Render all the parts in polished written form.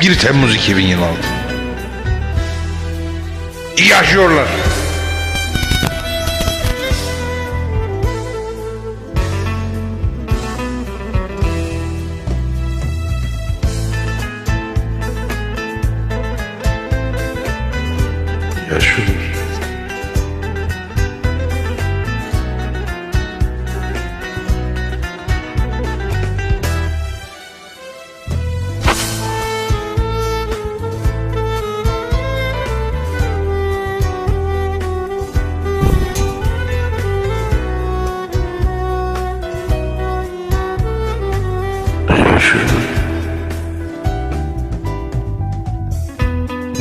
1 Temmuz 2026. Yaşıyorlar. Yaşıyorlar.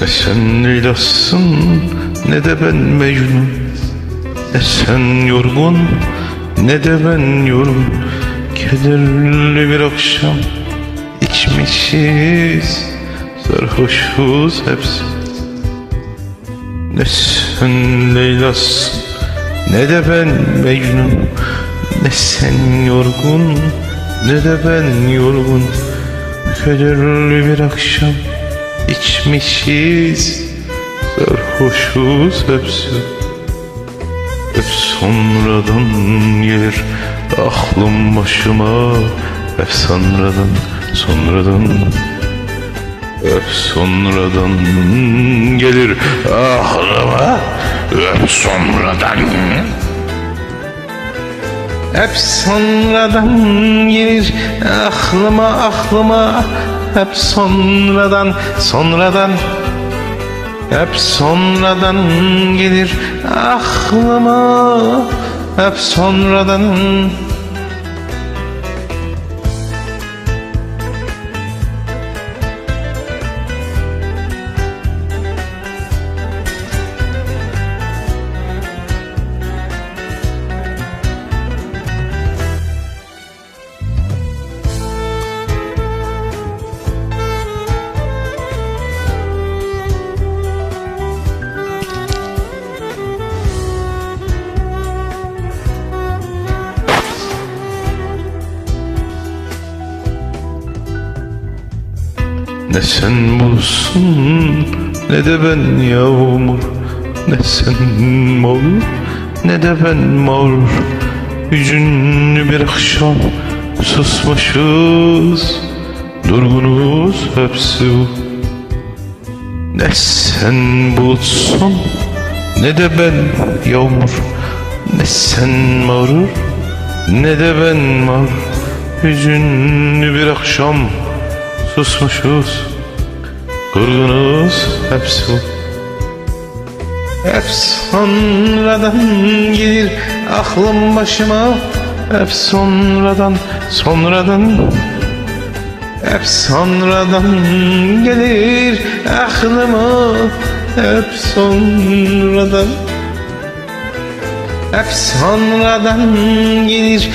Ne sen Leyla'sın ne de ben Mecnun, ne sen yorgun ne de ben yorgun. Kederli bir akşam içmişiz, sarhoşuz hepsi. Ne sen Leyla'sın ne de ben Mecnun, ne sen yorgun ne de ben yorgun. Kederli bir akşam içmişiz, sarhoşuz hepsi. Hep sonradan gelir aklım başıma, hep sonradan, hep sonradan gelir aklıma, hep sonradan. Hep sonradan gelir aklıma, hep sonradan, hep sonradan gelir aklıma, hep sonradan. Ne sen bulsun ne de ben yağmur, ne sen mağrur ne de ben mağrur. Hüzünlü bir akşam susmuşuz, durgunuz hepsi bu. Ne sen bulsun ne de ben yağmur, ne sen mağrur ne de ben mağrur. Hüzünlü bir akşam susmuşuz, durgunuz hepsi bu. Hep sonradan gelir aklım başıma, hep sonradan, hep sonradan gelir aklıma, hep sonradan. Hep sonradan gelir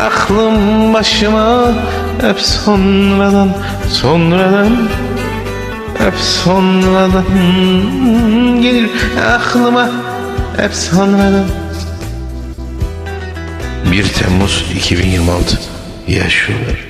aklım başıma, hep sonradan, hep sonradan gelir aklıma, hep sonradan. 1 Temmuz 2026. Yaşıyorlar.